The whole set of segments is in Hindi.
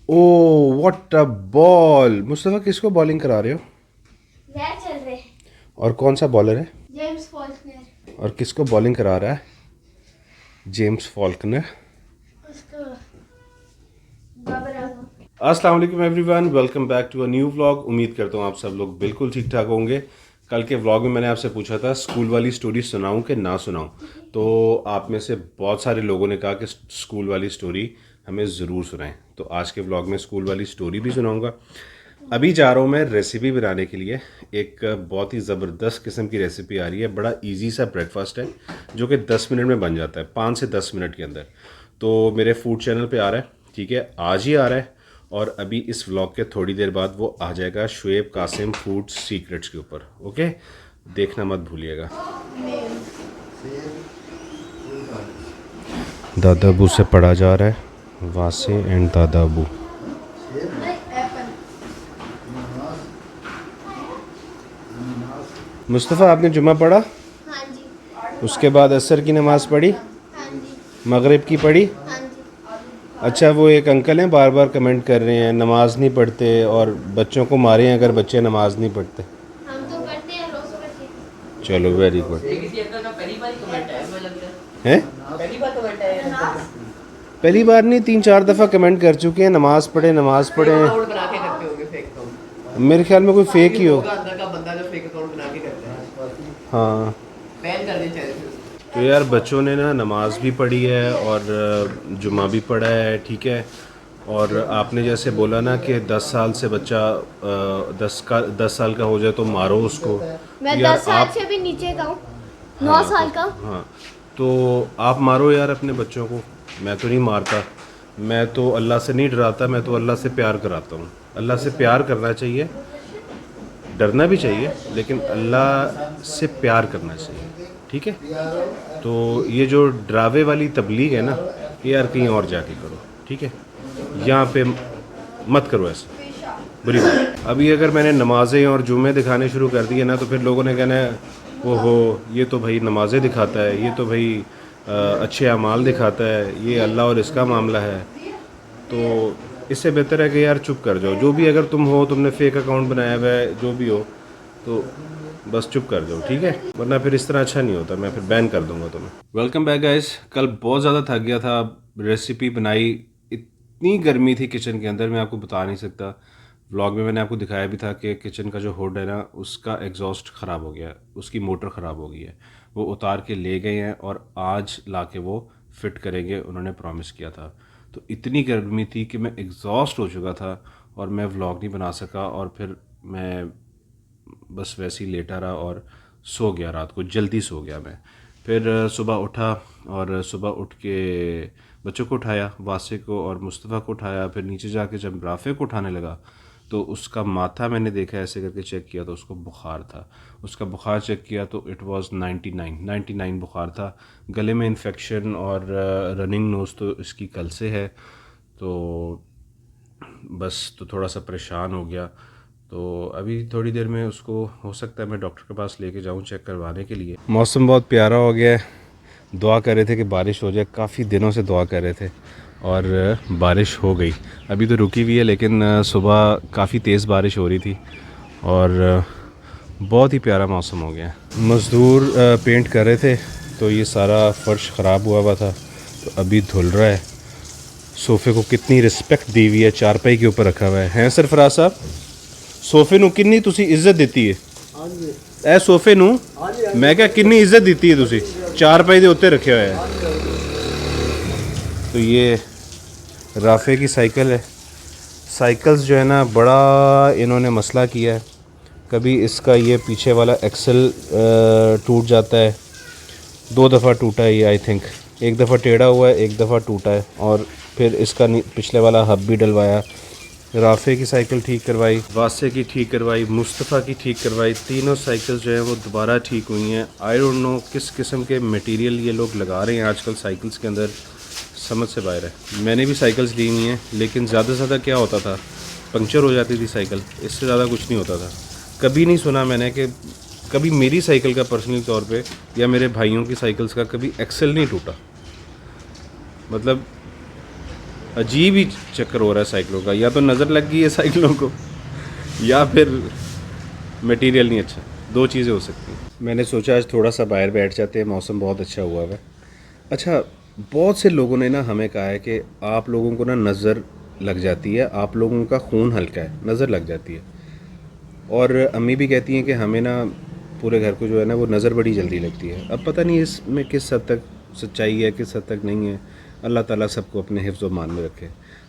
Oh what a ball. Mustafa किसको बॉलिंग करा रहे हो? मैच चल रहे। और कौन सा बॉलर है? James Faulkner. और किसको बॉलिंग करा रहा है? James Faulkner. उसको बाबर आजम। अस्सलाम वालेकुम everyone, welcome back to a new vlog. उम्मीद करता हूँ आप सब लोग बिल्कुल ठीक ठाक होंगे। कल के व्लॉग में मैंने आपसे पूछा था स्कूल वाली स्टोरी सुनाऊं कि ना सुनाऊं, तो आप में से बहुत सारे लोगों ने कहा कि स्कूल वाली स्टोरी हमें ज़रूर सुनाएं। तो आज के व्लॉग में स्कूल वाली स्टोरी भी सुनाऊंगा। अभी जा रहा हूँ मैं रेसिपी बनाने के लिए। एक बहुत ही ज़बरदस्त किस्म की रेसिपी आ रही है। बड़ा इजी सा ब्रेकफास्ट है जो कि 10 मिनट में बन जाता है, 5 से 10 मिनट के अंदर। तो मेरे फूड चैनल पे आ रहा है, ठीक है, आज ही आ रहा है। और अभी इस व्लॉग के थोड़ी देर बाद वो आ जाएगा शुएब कासिम फूड सीक्रेट्स के ऊपर। ओके, देखना मत भूलिएगा। दादा अबू से पढ़ा जा रहा है, वासे एंड दादा अबू। मुस्तफ़ा आपने जुम्मा पढ़ा, हाँ जी। उसके बाद असर की नमाज़ पढ़ी, हाँ जी। मगरिब की पढ़ी। हाँ जी। अच्छा, वो एक अंकल हैं बार बार कमेंट कर रहे हैं नमाज नहीं पढ़ते और बच्चों को मारे हैं अगर बच्चे नमाज नहीं पढ़ते। हम तो पढ़ते हैं, रोज पढ़ते हैं। चलो वेरी गुड। ये किसी अंकल का पहली बार ही कमेंट है, मुझे लग रहा हैं? है पहली बार कमेंट है ये अंकल का। पहली बार नहीं, 3-4 दफ़ा कमेंट कर चुके हैं नमाज पढ़े नमाज फेक पढ़े। अकाउंट बना के करते होंगे, फेक अकाउंट। मेरे ख्याल में कोई फेक ही हो। होगा अंदर का बंदा जो फेक अकाउंट बना के करता है। हाँ, बैन कर दें चैनल से। तो यार बच्चों ने ना नमाज भी पढ़ी है और जुमा भी पढ़ा है, ठीक है। और आपने जैसे बोला ना कि 10 साल से बच्चा 10 साल का हो जाए तो मारो उसको। मैं यार 10 साल आप, से भी नीचे का हूँ, हाँ 9 साल का। हाँ, तो आप मारो यार अपने बच्चों को। मैं तो नहीं मारता, मैं तो अल्लाह से नहीं डराता, मैं तो अल्लाह से प्यार कराता हूँ। अल्लाह से प्यार करना चाहिए, डरना भी चाहिए, लेकिन अल्लाह से प्यार करना चाहिए, ठीक है। तो ये जो डरावे वाली तबलीग है ना, ये यार कहीं और जाके करो, ठीक है। यहाँ पे मत करो ऐसा, बुरी बात। अभी अगर मैंने नमाज़ें और जुमे दिखाने शुरू कर दिए ना तो फिर लोगों ने कहना है वो हो, ये तो भाई नमाज़ें दिखाता है, ये तो भाई अच्छे अमाल दिखाता है, ये अल्लाह और इसका मामला है। तो इससे बेहतर है कि यार चुप कर जाओ। जो भी अगर तुम हो, तुमने फेक अकाउंट बनाया हुआ है, जो भी हो, तो बस चुप कर जाओ, ठीक है, वरना फिर इस तरह अच्छा नहीं होता, मैं फिर बैन कर दूंगा तुम्हें। Welcome back guys. कल बहुत ज़्यादा थक गया था, रेसिपी बनाई, इतनी गर्मी थी किचन के अंदर, मैं आपको बता नहीं सकता। व्लॉग में मैंने आपको दिखाया भी था कि किचन का जो हुड है ना, उसका एग्जॉस्ट ख़राब हो गया है, उसकी मोटर ख़राब हो गई है। वो उतार के ले गए हैं और आज ला के वो फिट करेंगे, उन्होंने प्रॉमिस किया था। तो इतनी गर्मी थी कि मैं एग्जॉस्ट हो चुका था और मैं व्लॉग नहीं बना सका, और फिर मैं बस वैसे ही लेटा रहा और सो गया। रात को जल्दी सो गया मैं। फिर सुबह उठा और सुबह उठ के बच्चों को उठाया, वासे को और मुस्तफ़ा को उठाया। फिर नीचे जाके जब राफ़े को उठाने लगा तो उसका माथा मैंने देखा, ऐसे करके चेक किया तो उसको बुखार था। उसका बुखार चेक किया तो इट वाज 99 बुखार था। गले में इन्फेक्शन और रनिंग नोज़ तो इसकी कल से है। तो बस तो थोड़ा सा परेशान हो गया। तो अभी थोड़ी देर में उसको हो सकता है मैं डॉक्टर के पास लेके जाऊं चेक करवाने के लिए। मौसम बहुत प्यारा हो गया है, दुआ कर रहे थे कि बारिश हो जाए, काफ़ी दिनों से दुआ कर रहे थे और बारिश हो गई। अभी तो रुकी हुई है, लेकिन सुबह काफ़ी तेज़ बारिश हो रही थी और बहुत ही प्यारा मौसम हो गया। मज़दूर पेंट कर रहे थे तो ये सारा फ़र्श ख़राब हुआ था, तो अभी धुल रहा है। सोफ़े को कितनी रिस्पेक्ट दी हुई है, चारपाई के ऊपर रखा हुआ है। हैं सरफराज साहब, सोफे ਨੂੰ कितनी तुसी इज्जत ਦਿੱਤੀ है? ਇਹ सोफे ਨੂੰ मैं क्या कितनी इज्जत दी है तुसी, चारपाई के उत्ते रखे हुए है। तो ये राफे की साइकिल है। साइकिल्स जो है ना, बड़ा इन्होंने मसला किया है। कभी इसका ये पीछे वाला एक्सल टूट जाता है, 2 दफ़ा टूटा है ये, आई थिंक एक दफ़ा टेढ़ा हुआ है, एक दफ़ा टूटा है। और फिर इसका पिछले वाला हब भी डलवाया। राफ़े की साइकिल ठीक करवाई, वासे की ठीक करवाई, मुस्तफ़ा की ठीक करवाई। तीनों साइकिल जो हैं वो दोबारा ठीक हुई हैं। आई डोंट नो किस किस्म के मटेरियल ये लोग लगा रहे हैं आजकल साइकिल्स के अंदर, समझ से बाहर है। मैंने भी साइकिल्स ली हुई हैं, लेकिन ज़्यादा से ज़्यादा क्या होता था, पंक्चर हो जाती थी साइकिल, इससे ज़्यादा कुछ नहीं होता था। कभी नहीं सुना मैंने कि कभी मेरी साइकिल का पर्सनल तौर पे या मेरे भाइयों की साइकिल्स का कभी एक्सल नहीं टूटा। मतलब अजीब ही चक्कर हो रहा है साइकिलों का, या तो नज़र लग गई है साइकिलों को या फिर मटेरियल नहीं अच्छा, दो चीज़ें हो सकती हैं। मैंने सोचा आज थोड़ा सा बाहर बैठ जाते हैं, मौसम बहुत अच्छा हुआ है। अच्छा, बहुत से लोगों ने ना हमें कहा है कि आप लोगों को ना नज़र लग जाती है, आप लोगों का खून हल्का है, नज़र लग जाती है। और अम्मी भी कहती हैं कि हमें ना पूरे घर को जो है ना वो नज़र बड़ी जल्दी लगती है। अब पता नहीं इसमें किस हद तक सच्चाई है, किस हद तक नहीं है। अल्लाह ताला सबको अपने हिफ्ज़ व मान में रखे।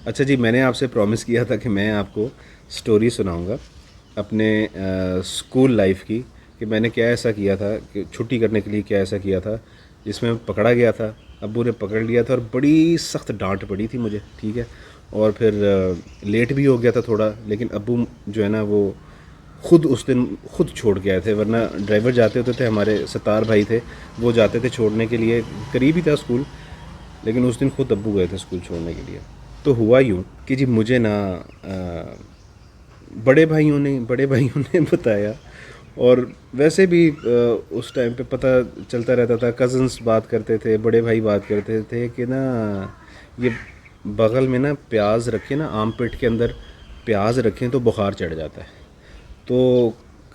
अच्छा जी, मैंने आपसे प्रॉमिस किया था कि मैं आपको स्टोरी सुनाऊंगा अपने स्कूल लाइफ की, कि मैंने क्या ऐसा किया था कि छुट्टी करने के लिए क्या ऐसा किया था जिसमें पकड़ा गया था। अब्बू ने पकड़ लिया था और बड़ी सख्त डांट पड़ी थी मुझे, ठीक है। और फिर लेट भी हो गया था थोड़ा, लेकिन अब्बू जो है ना वो खुद उस दिन खुद छोड़ के आए थे, वरना ड्राइवर जाते होते थे, हमारे सतार भाई थे वो जाते थे छोड़ने के लिए, करीब ही था स्कूल, लेकिन उस दिन खुद अब्बू गए थे स्कूल छोड़ने के लिए। तो हुआ यूँ कि जी मुझे ना बड़े भाइयों ने बताया, और वैसे भी उस टाइम पे पता चलता रहता था, कज़न्स बात करते थे, बड़े भाई बात करते थे कि ना ये बगल में ना प्याज रखें ना, आम पेट के अंदर प्याज रखें तो बुखार चढ़ जाता है। तो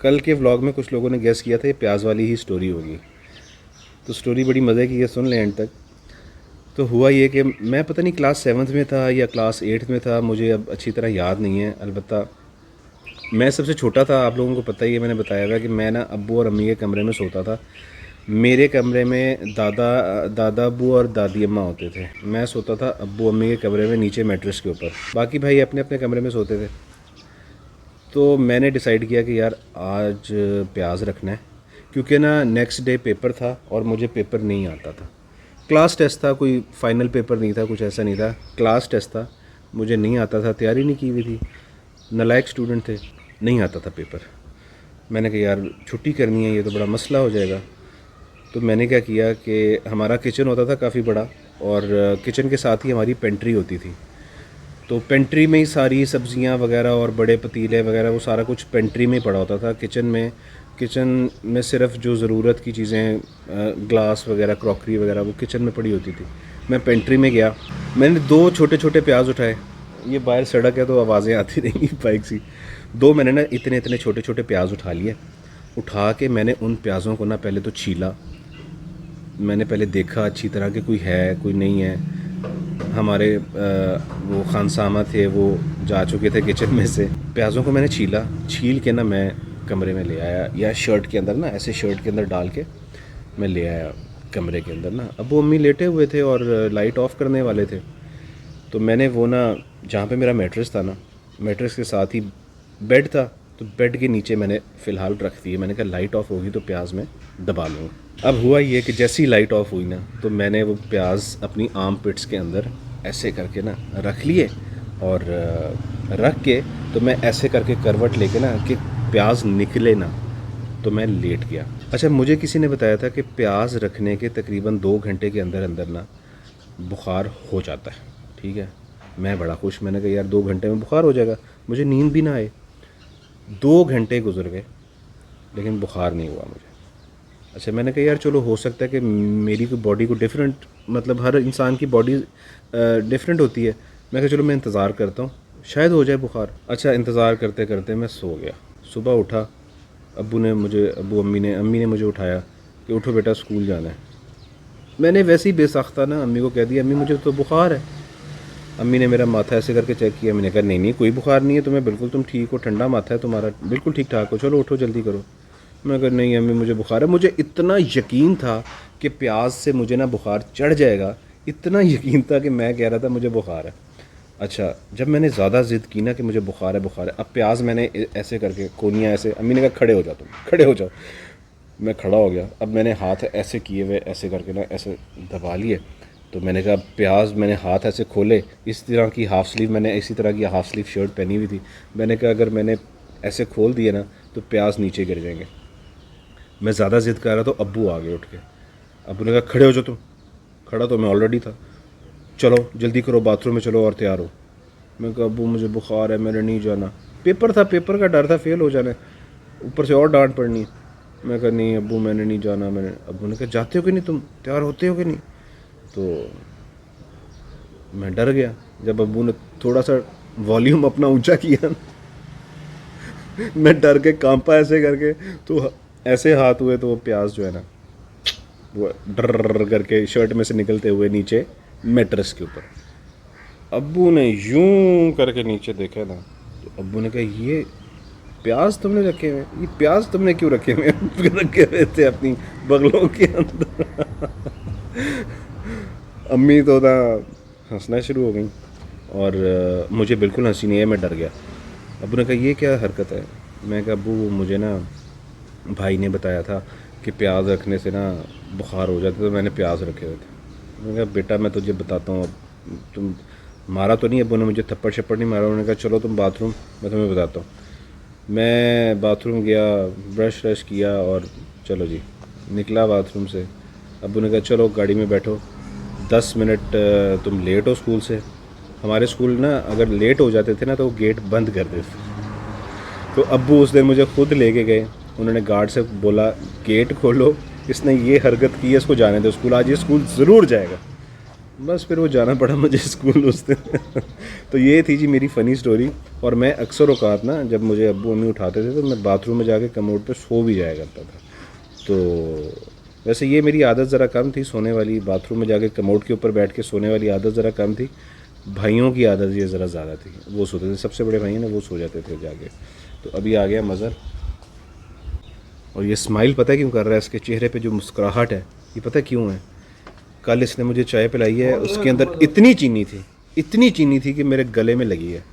कल के व्लॉग में कुछ लोगों ने गेस किया था ये प्याज वाली ही स्टोरी होगी। तो स्टोरी बड़ी मज़े की है, सुन लें एंड तक। तो हुआ ये कि मैं पता नहीं क्लास 7th में था या क्लास 8th में था, मुझे अब अच्छी तरह याद नहीं है। अलबत्ता मैं सबसे छोटा था, आप लोगों को पता ही है, मैंने बताया हुआ कि मैं ना अब्बू और अम्मी के कमरे में सोता था। मेरे कमरे में दादा अब्बू और दादी अम्मा होते थे। मैं सोता था अब्बू अम्मी के कमरे में नीचे मैट्रेस के ऊपर, बाकी भाई अपने अपने कमरे में सोते थे। तो मैंने डिसाइड किया कि यार आज प्याज रखना है, क्योंकि ना नेक्स्ट डे पेपर था और मुझे पेपर नहीं आता था। क्लास टेस्ट था, कोई फाइनल पेपर नहीं था, कुछ ऐसा नहीं था, क्लास टेस्ट था, मुझे नहीं आता था, तैयारी नहीं की हुई थी, नालायक स्टूडेंट थे, नहीं आता था पेपर। मैंने कहा यार छुट्टी करनी है, ये तो बड़ा मसला हो जाएगा। तो मैंने क्या किया कि हमारा किचन होता था काफ़ी बड़ा, और किचन के साथ ही हमारी पेंट्री होती थी। तो पेंट्री में ही सारी सब्जियां वगैरह और बड़े पतीले वगैरह वो सारा कुछ पेंट्री में ही पड़ा होता था। किचन में सिर्फ जो ज़रूरत की चीज़ें, ग्लास वगैरह, क्रॉकरी वगैरह, वो किचन में पड़ी होती थी। मैं पेंट्री में गया, मैंने 2 छोटे छोटे प्याज उठाए। ये बाहर सड़क है तो आवाज़ें आती रहेंगी बाइक सी। 2 मैंने ना इतने इतने छोटे छोटे प्याज उठा लिए। उठा के मैंने उन प्याज़ों को ना पहले तो छीला। मैंने पहले देखा अच्छी तरह कि कोई है कोई नहीं है। हमारे वो खानसामा थे, वो जा चुके थे किचन में से। प्याज़ों को मैंने छील के ना मैं कमरे में ले आया, या शर्ट के अंदर ना, ऐसे शर्ट के अंदर डाल के मैं ले आया कमरे के अंदर ना। अब वो अम्मी लेटे हुए थे और लाइट ऑफ करने वाले थे। तो मैंने वो ना, जहाँ पे मेरा मैट्रेस था ना, मैट्रेस के साथ ही बेड था, तो बेड के नीचे मैंने फ़िलहाल रख दिए। मैंने कहा लाइट ऑफ होगी तो प्याज में दबा लूँगा। अब हुआ ये कि जैसी ही लाइट ऑफ हुई ना, तो मैंने वो प्याज अपनी आर्म पिट्स के अंदर ऐसे करके ना रख लिए, और रख के तो मैं ऐसे करके करवट लेके ना कि प्याज निकले ना, तो मैं लेट गया। अच्छा, मुझे किसी ने बताया था कि प्याज रखने के तकरीबन 2 घंटे के अंदर अंदर ना बुखार हो जाता है, ठीक है। मैं बड़ा खुश, मैंने कहा यार 2 घंटे में बुखार हो जाएगा, मुझे नींद भी ना आए। 2 घंटे गुजर गए लेकिन बुखार नहीं हुआ मुझे। अच्छा, मैंने कहा यार चलो हो सकता है कि मेरी को बॉडी को डिफरेंट, मतलब हर इंसान की बॉडी डिफरेंट होती है। मैं कहा चलो मैं इंतज़ार करता हूँ, शायद हो जाए बुखार। अच्छा, इंतज़ार करते करते मैं सो गया। सुबह उठा, अम्मी ने मुझे उठाया कि उठो बेटा स्कूल जाना है। मैंने वैसे ही बेसाख्ता ना अम्मी को कह दिया अम्मी मुझे तो बुखार है। अम्मी ने मेरा माथा ऐसे करके चेक किया। मैंने कहा नहीं कोई बुखार नहीं है तुम्हें, बिल्कुल तुम ठीक हो, ठंडा माथा है तुम्हारा, बिल्कुल ठीक ठाक हो, चलो उठो जल्दी करो। मैं कहा नहीं अम्मी मुझे बुखार है। मुझे इतना यकीन था कि प्याज से मुझे ना बुखार चढ़ जाएगा, इतना यकीन था कि मैं कह रहा था मुझे बुखार है। अच्छा, जब मैंने ज़्यादा ज़िद की ना कि मुझे बुखार है, अब प्याज मैंने ऐसे करके कोनियाँ ऐसे, अम्मी ने कहा खड़े हो जाओ, तुम खड़े हो जाओ। मैं खड़ा हो गया। अब मैंने हाथ ऐसे किए हुए ऐसे करके ना ऐसे दबा लिए। तो मैंने कहा प्याज, मैंने हाथ ऐसे खोले, इस तरह की हाफ़ स्लीव, मैंने इसी तरह की हाफ़ स्लीव शर्ट पहनी हुई थी। मैंने कहा अगर मैंने ऐसे खोल दिए ना तो प्याज नीचे गिर जाएंगे। मैं ज़्यादा ज़िद कर रहा तो अब्बू आ गए उठ के। अब्बू ने कहा खड़े हो जाओ तुम। खड़ा तो मैं ऑलरेडी था। चलो जल्दी करो बाथरूम में चलो और तैयार हो। मैं कहा अब्बू मुझे बुखार है, मैंने नहीं जाना। पेपर था, पेपर का डर था फेल हो जाना, ऊपर से और डांट पड़नी। मैं कहा नहीं अब्बू मैंने नहीं जाना। अब्बू ने कहा जाते हो कि नहीं, तुम तैयार होते हो कि नहीं। तो मैं डर गया जब अब्बू ने थोड़ा सा वॉल्यूम अपना ऊंचा किया। मैं डर के कांपा ऐसे करके, तो ऐसे हाथ हुए तो वो प्याज जो है ना वो डर करके शर्ट में से निकलते हुए नीचे मैट्रेस के ऊपर। अब्बू ने यूं करके नीचे देखा ना, तो अब्बू ने कहा ये प्याज तुमने रखे हुए, ये प्याज तुमने क्यों रखे हुए? रखे हुए थे अपनी बगलों के अंदर। अम्मी तो ना हंसना शुरू हो गई और मुझे बिल्कुल हंसी नहीं है, मैं डर गया। अब्बू ने कहा ये क्या हरकत है? मैं कहा अब्बू मुझे ना भाई ने बताया था कि प्याज रखने से ना बुखार हो जाता, तो मैंने प्याज रखे हुए थे। मैंने कहा बेटा मैं तुझे बताता हूँ, तुम मारा तो नहीं? अब्बू ने मुझे थप्पड़ शप्पड़ नहीं मारा। उन्होंने कहा चलो तुम बाथरूम, मैं तुम्हें बताता हूँ। मैं बाथरूम गया, ब्रश व्रश किया और चलो जी निकला बाथरूम से। अब्बू ने कहा चलो गाड़ी में बैठो, 10 मिनट तुम लेट हो स्कूल से। हमारे स्कूल ना अगर लेट हो जाते थे ना तो वो गेट बंद कर देते थे। तो अब्बू उस दिन मुझे खुद लेके गए, उन्होंने गार्ड से बोला गेट खोलो, इसने ये हरकत की है, इसको जाने दो स्कूल, आज ये स्कूल ज़रूर जाएगा। बस फिर वो जाना पड़ा मुझे स्कूल उस दिन। तो ये थी जी मेरी फ़नी स्टोरी। और मैं अक्सर औकात ना जब मुझे अब्बू अम्मी उठाते थे तो मैं बाथरूम में जाके कमोड पे सो भी जाया करता था। तो वैसे ये मेरी आदत ज़रा कम थी सोने वाली, बाथरूम में जाके कमोड के ऊपर बैठ के सोने वाली आदत ज़रा कम थी। भाइयों की आदत ये ज़रा ज़्यादा थी, वो सोते थे, सबसे बड़े भाई हैं ना वो सो जाते थे जाके। तो अभी आ गया मज़र, और ये स्माइल पता है क्यों कर रहा है? इसके चेहरे पे जो मुस्कुराहट है ये पता है क्यों है? कल इसने मुझे चाय पिलाई है, उसके अंदर इतनी चीनी थी कि मेरे गले में लगी है।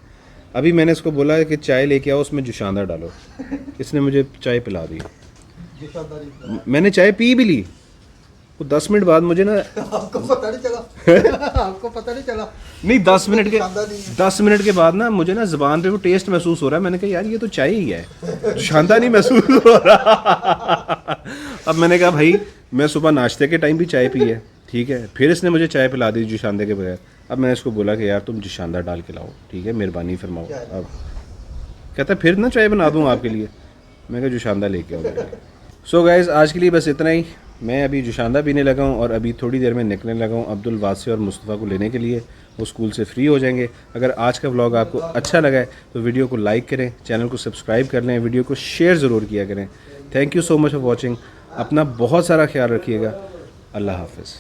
अभी मैंने इसको बोला है कि चाय लेके आओ, उसमें जुशांदा डालो, इसने मुझे चाय पिला दी। मैंने चाय पी भी ली, वो 10 मिनट बाद मुझे ना आपको पता नहीं चला। आपको पता नहीं चला? नहीं 10 मिनट के बाद ना मुझे ना ज़ुबान पे वो टेस्ट महसूस हो रहा है। मैंने कहा यार ये तो चाय ही है, शांता नहीं महसूस हो रहा। अब मैंने कहा भाई मैं सुबह नाश्ते के टाइम भी चाय पी है, ठीक है, फिर इसने मुझे चाय पिला दी जुशांदे के बगैर। अब मैंने इसको बोला कि यार तुम जुशांदा डाल के लाओ, ठीक है, मेहरबानी फरमाओ। अब कहता फिर ना चाय बना दूँ आपके लिए। मैं कहा जुशांदा लेके आओ। सो गाइज़ आज के लिए बस इतना ही। मैं अभी जुशांदा पीने लगा हूँ और अभी थोड़ी देर में निकलने लगा हूँ अब्दुल वासी और मुस्तफ़ा को लेने के लिए। वो स्कूल से फ्री हो जाएंगे। अगर आज का व्लॉग आपको अच्छा लगा है तो वीडियो को लाइक करें, चैनल को सब्सक्राइब कर लें, वीडियो को शेयर ज़रूर किया करें। Thank you so much for watching. अपना बहुत सारा ख्याल रखिएगा। अल्लाह हाफ़िज़।